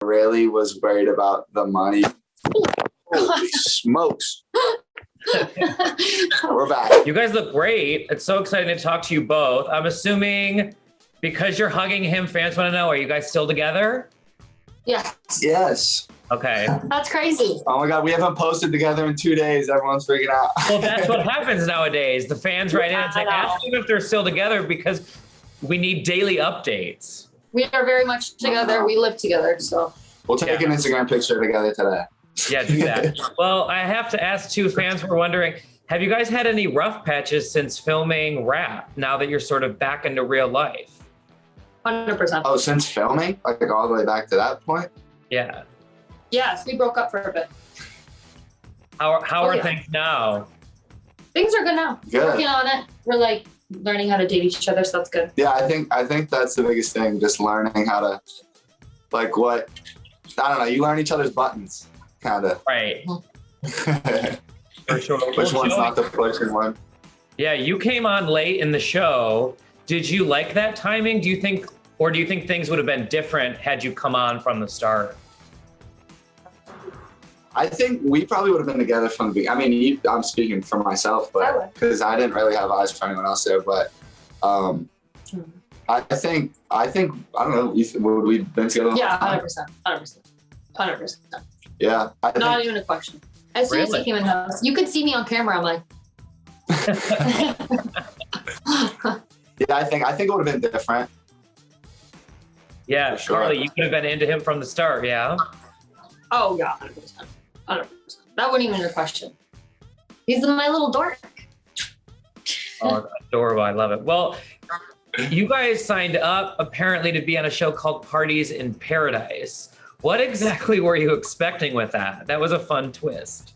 really was worried about the money. Holy smokes. We're back. You guys look great. It's so exciting to talk to you both. I'm assuming because you're hugging him, fans want to know, are you guys still together? Yes. Okay. That's crazy. Oh my God, we haven't posted together in 2 days. Everyone's freaking out. Well, that's what happens nowadays. The fans write in and say, ask them if they're still together because we need daily updates. We are very much together. We live together, so. We'll take an Instagram picture together today. Yeah, do that. Well, I have to ask too, fans were wondering, have you guys had any rough patches since filming Rap now that you're sort of back into real life? 100%. Oh, since filming? Like all the way back to that point? Yeah. Yes, we broke up for a bit. How are things now? Things are good now. Good. Working on it. We're like learning how to date each other, so that's good. Yeah, I think that's the biggest thing, just learning how to, like I don't know, you learn each other's buttons, kind of. Right. For sure. Which one's not the pushing one? Yeah, you came on late in the show. Did you like that timing? Do you think things would have been different had you come on from the start? I think we probably would have been together from the beginning. I mean, I'm speaking for myself, but because I didn't really have eyes for anyone else there. But I think I don't know. Would we been together? Yeah, 100%. Yeah, not even a question. As soon as he came in the house, you could see me on camera. I'm like. Yeah, I think it would have been different. Yeah, sure. Carly, you could have been into him from the start. Yeah. Oh yeah, 100%. 100%. That wasn't even a question. He's my little dork. Oh, adorable. I love it. Well, you guys signed up apparently to be on a show called Parties in Paradise. What exactly were you expecting with that? That was a fun twist.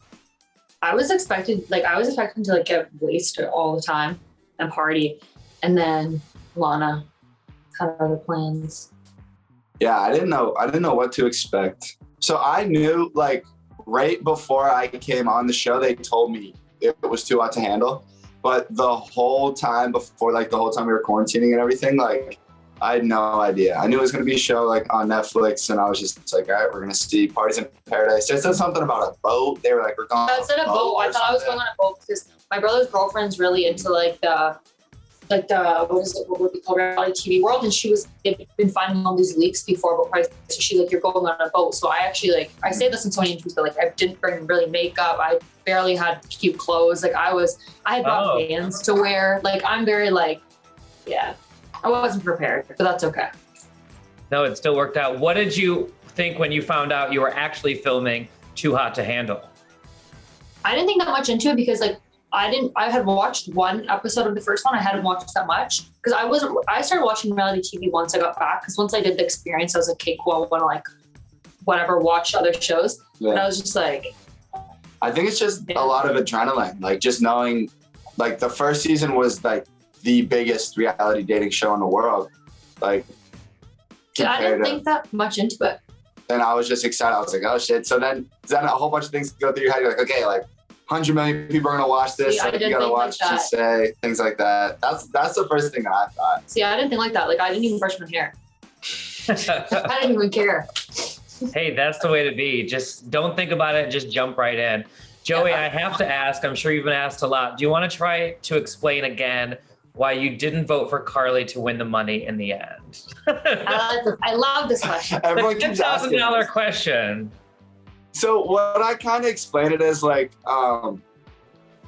I was expecting to get wasted all the time and party. And then Lana had other plans. Yeah, I didn't know what to expect. So I knew right before I came on the show, they told me it was too hot to handle. But the whole time before, the whole time we were quarantining and everything, I had no idea. I knew it was going to be a show on Netflix, and I was just like, all right, we're going to see Parties in Paradise. They said something about a boat. They were like, we're going on a boat. I said a boat. I thought I was going on a boat because my brother's girlfriend's really into what would we call reality TV world, and they've been finding all these leaks before about price. So she's like, you're going on a boat. So I actually I say this in so many interviews, but I didn't bring really makeup. I barely had cute clothes. I had bought Vans to wear. I'm very yeah. I wasn't prepared, but that's okay. No, it still worked out. What did you think when you found out you were actually filming Too Hot to Handle? I didn't think that much into it because I had watched one episode of the first one. I hadn't watched that much because I started watching reality TV once I got back. Because once I did the experience, I was like, okay, cool. I want to watch other shows. Yeah. And I was just like, I think it's just a lot of adrenaline. Just knowing, the first season was the biggest reality dating show in the world. I didn't think that much into it. And I was just excited. I was like, oh shit. So then a whole bunch of things go through your head. You're like, okay, 100 million people are gonna watch this. See, you gotta watch Shay, things like that. That's the first thing that I thought. See, I didn't think like that. I didn't even brush my hair. I didn't even care. Hey, that's the way to be. Just don't think about it. Just jump right in. Joey, yeah. I have to ask, I'm sure you've been asked a lot. Do you want to try to explain again why you didn't vote for Carly to win the money in the end? I love this question. Everyone keeps asking. $10,000 question. So what I kind of explained it as I don't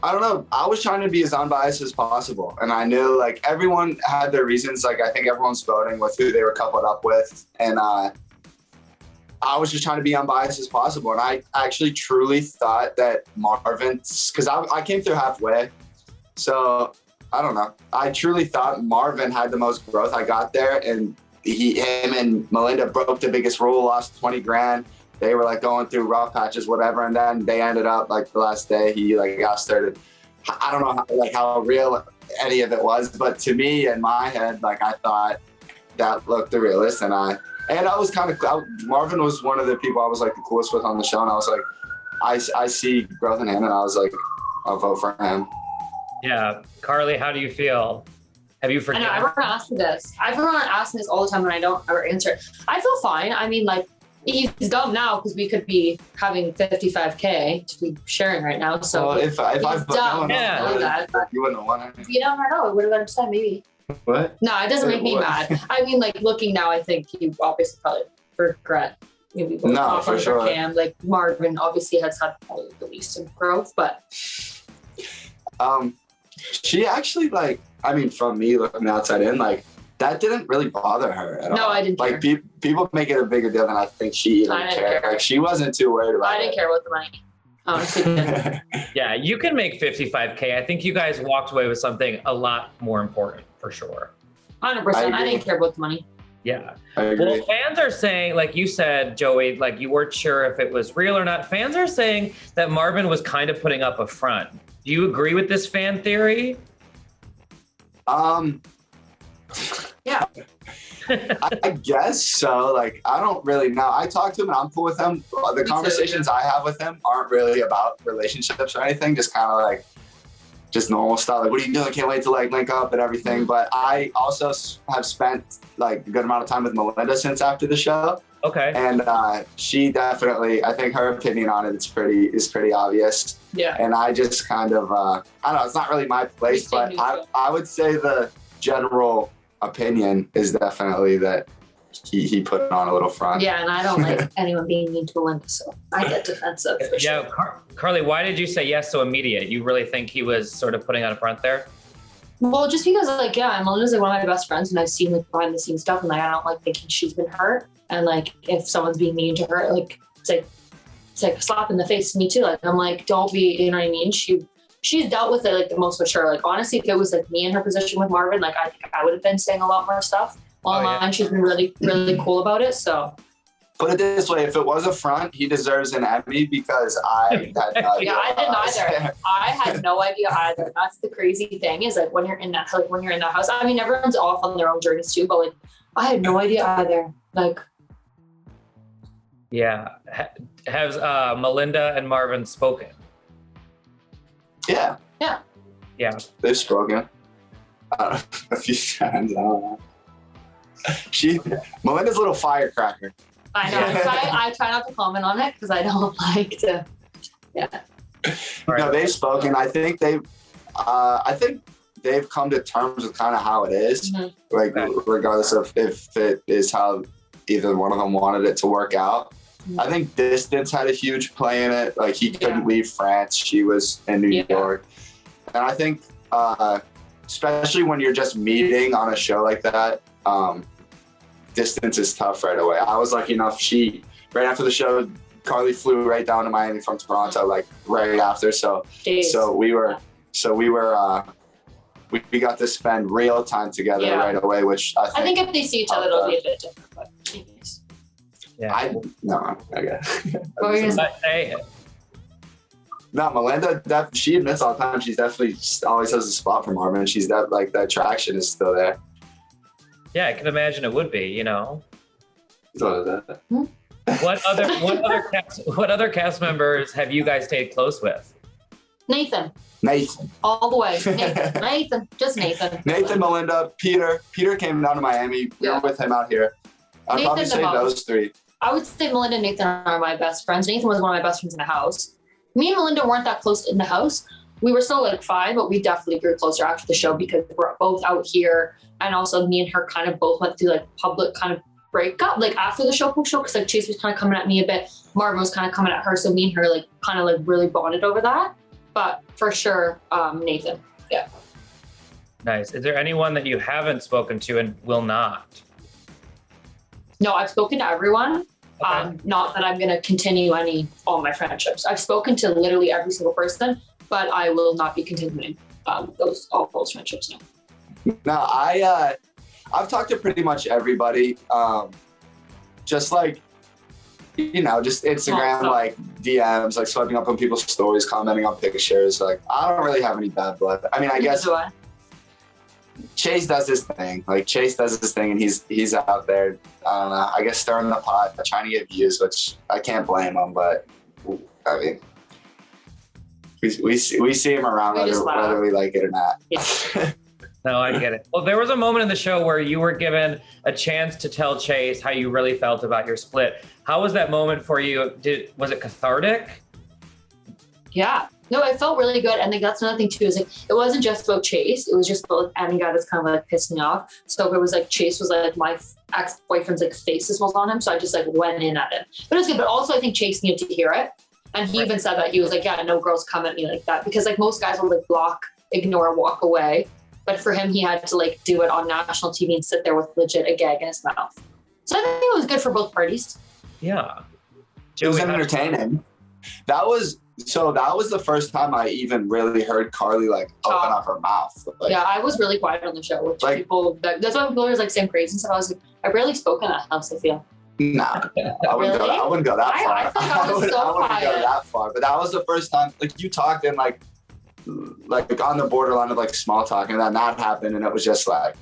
know. I was trying to be as unbiased as possible. And I knew everyone had their reasons. I think everyone's voting with who they were coupled up with. And I was just trying to be unbiased as possible. And I actually truly thought that Marvin, because I came through halfway. So I don't know. I truly thought Marvin had the most growth. I got there and him and Melinda broke the biggest rule, lost 20 grand. They were going through rough patches, whatever. And then they ended up the last day he got started. I don't know how real any of it was, but to me in my head, I thought that looked the realest. And I was kind of, Marvin was one of the people I was the coolest with on the show. And I was I see growth in him, and I was I'll vote for him. Yeah. Carly, how do you feel? Have you forgotten? I know, everyone asks me this. Everyone asks me this all the time and I don't ever answer it. I feel fine. I mean, He's dumb now because we could be having 55K to be sharing right now. So well, if I put dumb. you wouldn't have won it. You don't know. It would have been upset maybe. What? No, it doesn't make me mad. I mean, like looking now, I think you obviously probably regret. Maybe no, for sure. Cam. Like Marvin obviously has had probably the least in growth, but she actually like. I mean, from me looking outside in, like that didn't really bother her at all. No, I didn't. Like people make it a bigger deal than I think she even cared. Like she wasn't too worried about it. I didn't care about the money. Honestly. Yeah, you can make 55K. I think you guys walked away with something a lot more important for sure. 100%. I didn't care about the money. Yeah. I agree. Well, fans are saying, like you said, Joey, like you weren't sure if it was real or not. Fans are saying that Marvin was kind of putting up a front. Do you agree with this fan theory? Yeah. I guess so. Like, I don't really know. I talk to him and I'm cool with him. The conversations I have with him aren't really about relationships or anything. Just kind of like, just normal stuff. Like, what are you doing? Can't wait to like link up and everything. But I also have spent like a good amount of time with Melinda since after the show. Okay. And she definitely, I think her opinion on it is pretty obvious. Yeah. And I just kind of, I don't know, it's not really my place, but I would say the general opinion is definitely that he put it on a little front. Yeah, and I don't like anyone being mean to Melinda, so I get defensive. For yeah, sure. Carly, why did you say yes so immediate? You really think he was sort of putting on a front there? Well, just because like, yeah, Melinda's like one of my best friends and I've seen like behind the scenes stuff and like I don't like thinking she's been hurt. And like if someone's being mean to her, like it's like a slap in the face to me too. Like I'm like, don't be, you know what I mean? She's dealt with it like the most mature. Like honestly, if it was like me in her position with Marvin, like I think I would have been saying a lot more stuff online. Yeah. She's been really, really cool about it. So put it this way, if it was a front, he deserves an Emmy because I had no idea. Yeah, I didn't either. I had no idea either. That's the crazy thing is like when you're in that house. I mean, everyone's off on their own journeys too, but like I had no idea either. Like. Yeah. Has Melinda and Marvin spoken? Yeah. Yeah. Yeah. They've spoken. A few times. I don't know. Melinda's a little firecracker. I know. I try not to comment on it because I don't like to. Yeah. Right. No, they've spoken. I think they've come to terms with kind of how it is. Mm-hmm. Like regardless of if it is how either one of them wanted it to work out. Mm-hmm. I think distance had a huge play in it. Like he couldn't leave France. She was in New York. And I think especially when you're just meeting on a show like that, distance is tough right away. I was lucky enough, right after the show, Carly flew right down to Miami from Toronto, like right after. So we got to spend real time together right away, which I think if they see each other, it'll be a bit different. But anyways. Yeah. I guess. No, Melinda, she admits all the time she's definitely always has a spot for Marvin. She's that like the attraction is still there. Yeah, I can imagine it would be, you know. That. What other cast members have you guys stayed close with? Nathan. All the way. Nathan. Just Nathan. Nathan, Melinda, Peter. Peter came down to Miami. We were with him out here. I'd probably say those three. I would say Melinda and Nathan are my best friends. Nathan was one of my best friends in the house. Me and Melinda weren't that close in the house. We were still like fine, but we definitely grew closer after the show because we're both out here. And also me and her kind of both went through like public kind of breakup, like after the show, because like Chase was kind of coming at me a bit. Marvin was kind of coming at her. So me and her like kind of like really bonded over that. But for sure, Nathan. Yeah. Nice. Is there anyone that you haven't spoken to and will not? No, I've spoken to everyone. Okay. Not that I'm going to continue all my friendships. I've spoken to literally every single person, but I will not be continuing all those friendships now. No, I've talked to pretty much everybody. Just like, just Instagram, like DMs, like swiping up on people's stories, commenting on pictures. Like, I don't really have any bad blood. I mean, I guess Chase does his thing. Like Chase does his thing, and he's out there. I don't know. I guess stirring the pot, trying to get views, which I can't blame him. But I mean, we see him around whether we like it or not. Yeah. No, I get it. Well, there was a moment in the show where you were given a chance to tell Chase how you really felt about your split. How was that moment for you? Was it cathartic? Yeah. No, it felt really good. And like that's another thing too, is like it wasn't just about Chase. It was just about any guy that's kind of like pissed me off. So it was like Chase was like my ex-boyfriend's like faces was on him. So I just like went in at him. But it was good. But also I think Chase needed to hear it. And he even said that he was like, yeah, no girls come at me like that. Because like most guys will like block, ignore, walk away. But for him, he had to like do it on national TV and sit there with legit a gag in his mouth. So I think it was good for both parties. Yeah. It was entertaining. That was the first time I even really heard Carly like open up her mouth. Like, yeah, I was really quiet on the show, which like, people, that's why people are like saying crazy stuff. I was like, I barely spoke in that house, I feel. Nah, I wouldn't go that far. I thought I was so I wouldn't quiet. go that far. But that was the first time, like you talked in like on the borderline of like small talk, and then that happened, and it was just like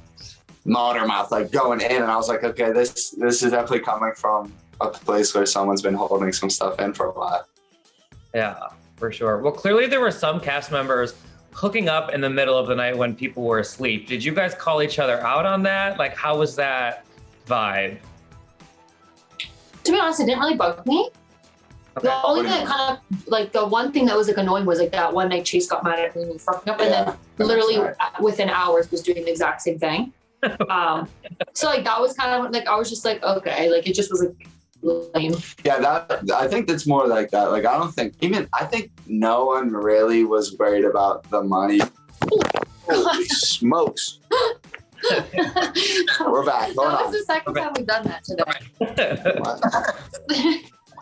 motor mouth like going in, and I was like, okay, this is definitely coming from a place where someone's been holding some stuff in for a while. Yeah, for sure. Well, clearly there were some cast members hooking up in the middle of the night when people were asleep. Did you guys call each other out on that? Like, how was that vibe? To be honest, it didn't really bug me. Okay. The only thing that kind of, like, the one thing that was like annoying was like that one night Chase got mad at me for fucking up, and then literally within hours was doing the exact same thing. So like that was kind of like, I was just like, okay, like it just was like lame. Yeah, I think that's more like that. Like I think no one really was worried about the money. Holy smokes. We're back. Hold That on. was the second time we've done that today.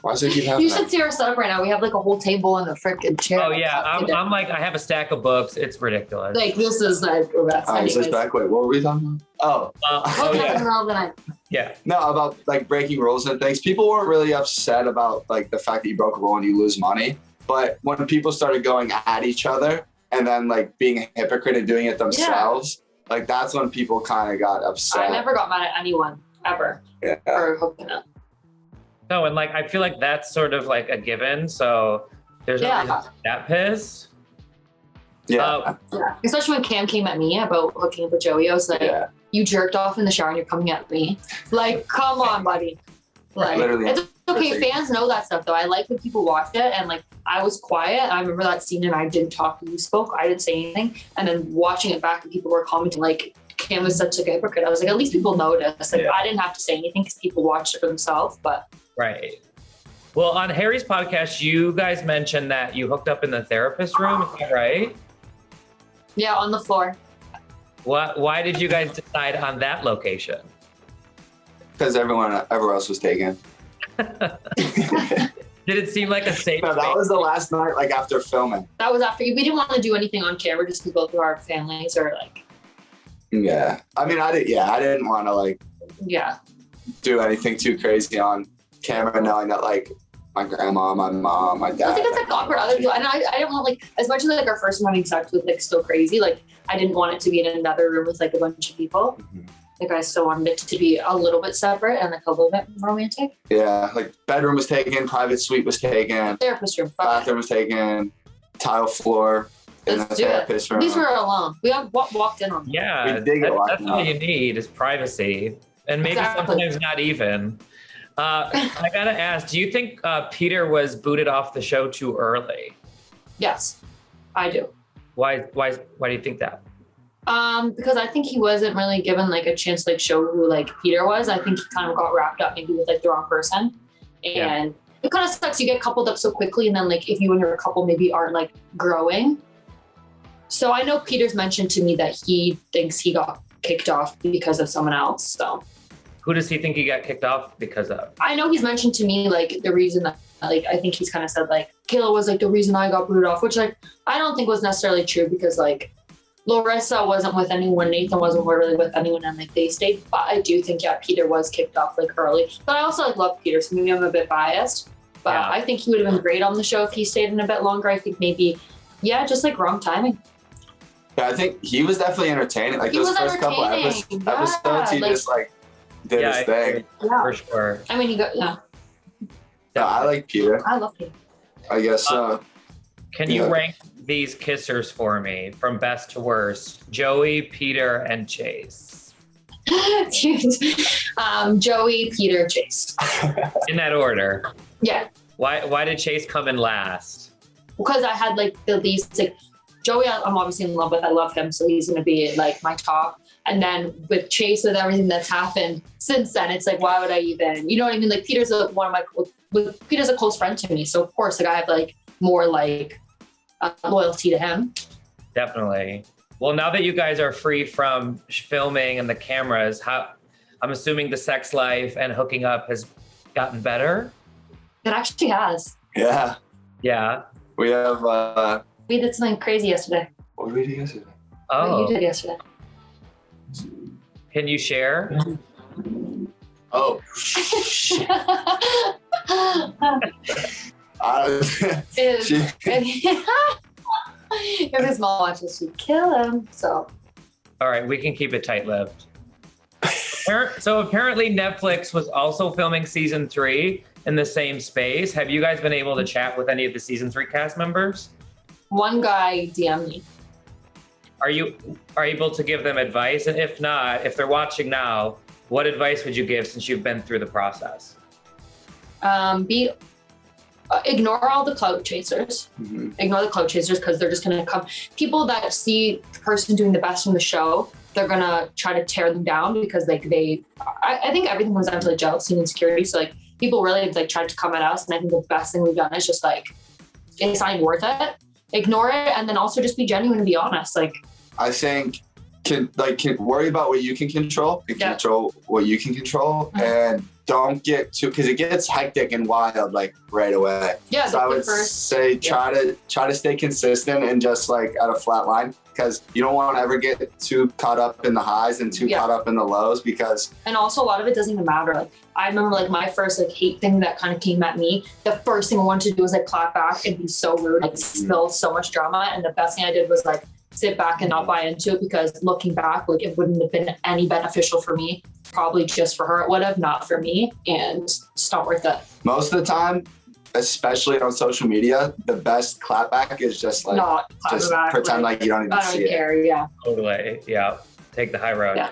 Why does it keep happening? You should see our setup right now. We have like a whole table and a freaking chair. Oh yeah, I'm like, I have a stack of books. It's ridiculous. Like this is like, Is this back? Wait, what were we talking about? Oh yeah. Yeah. No, about like breaking rules and things. People weren't really upset about like the fact that you broke a rule and you lose money. But when people started going at each other and then like being a hypocrite and doing it themselves, like that's when people kind of got upset. I never got mad at anyone ever for hooking up. No, and like I feel like that's sort of like a given. So there's no reason to be that pissed. Yeah. Especially when Cam came at me about hooking up with Joey. I was like, you jerked off in the shower and you're coming at me. Like, come on, buddy. Like, it's okay. Fans know that stuff though. I like when people watch it, and like I was quiet. I remember that scene and I didn't talk. You spoke. I didn't say anything. And then watching it back and people were commenting like, Cam was such a hypocrite. I was like, at least people noticed. Like I didn't have to say anything because people watched it for themselves. But right. Well, on Harry's podcast, you guys mentioned that you hooked up in the therapist room. Is that right? Yeah, on the floor. Why did you guys decide on that location? Because everyone else was taken. Did it seem like a safe No, that was the last night, like after filming. That was after. We didn't want to do anything on camera just to go through our families or like. Yeah. I mean, I didn't want to like. Yeah. Do anything too crazy on camera, knowing that like my grandma, my mom, my dad. I think it's like awkward. Other people, and I didn't want like, as much as like our first time having sex was like still crazy. Like I didn't want it to be in another room with like a bunch of people. Mm-hmm. Like I still wanted it to be a little bit separate and like a little bit romantic. Yeah, like bedroom was taken, private suite was taken, therapist room, bathroom was taken, tile floor in the therapist room. These were alone. We walked in on them. Yeah, that's all you need is privacy, and maybe sometimes not even. I gotta ask, do you think Peter was booted off the show too early? Yes, I do. Why do you think that? Because I think he wasn't really given like a chance to like show who like Peter was. I think he kind of got wrapped up maybe with like the wrong person, and it kind of sucks. You get coupled up so quickly, and then like if you and your couple maybe aren't like growing. So I know Peter's mentioned to me that he thinks he got kicked off because of someone else. So who does he think he got kicked off because of? I know he's mentioned to me like the reason that like I think he's kind of said like Kayla was like the reason I got booted off, which like I don't think was necessarily true because like Larissa wasn't with anyone, Nathan wasn't really with anyone, and like they stayed. But I do think Peter was kicked off like early. But I also like love Peter, so maybe I'm a bit biased. But I think he would have been great on the show if he stayed in a bit longer. I think maybe just like wrong timing. Yeah, I think he was definitely entertaining. Like those first couple episodes, he just like did his thing. Yeah, for sure. I mean, he got Yeah, I like Peter. I love Peter. I guess so. Can you rank these kissers for me from best to worst. Joey, Peter, and Chase. Joey, Peter, Chase. In that order. Yeah. Why did Chase come in last? Because I had like the least, like Joey, I'm obviously in love with. I love him, so he's gonna be like my top. And then with Chase, with everything that's happened since then, it's like, why would I even? You know what I mean? Like Peter's Peter's a close friend to me, so of course, like I have like more like loyalty to him. Definitely. Well, now that you guys are free from filming and the cameras, I'm assuming the sex life and hooking up has gotten better. It actually has. Yeah. Yeah. We have. We did something crazy yesterday. What did we do yesterday? Oh. What you did yesterday? Can you share? Oh. If his mom watches, she'd kill him. So. All right, we can keep it tight-lipped. So apparently Netflix was also filming season 3 in the same space. Have you guys been able to chat with any of the season 3 cast members? One guy DM'd me. Are you able to give them advice? And if not, if they're watching now, what advice would you give since you've been through the process? Ignore all the clout chasers. Mm-hmm. Ignore the clout chasers because they're just going to come. People that see the person doing the best from the show, they're going to try to tear them down because like I think everything comes down to like jealousy and insecurity. So like people really like tried to come at us. And I think the best thing we've done is just like, it's not even worth it. Ignore it. And then also just be genuine and be honest. Like, I think can worry about what you can control and control what you can control, and don't get too, because it gets hectic and wild like right away. Yeah. So I would say try to stay consistent and just like at a flat line, because you don't want to ever get too caught up in the highs and too caught up in the lows, because. And also a lot of it doesn't even matter. Like I remember like my first like hate thing that kind of came at me. The first thing I wanted to do was like clap back and be so rude, like spill so much drama. And the best thing I did was like sit back and not buy into it, because looking back, like it wouldn't have been any beneficial for me. Probably just for her, it would have, not for me. And it's not worth it. Most of the time, especially on social media, the best clapback is just like not just back, pretend like you don't even see it. Care, yeah. Totally. Yeah. Take the high road. Yeah.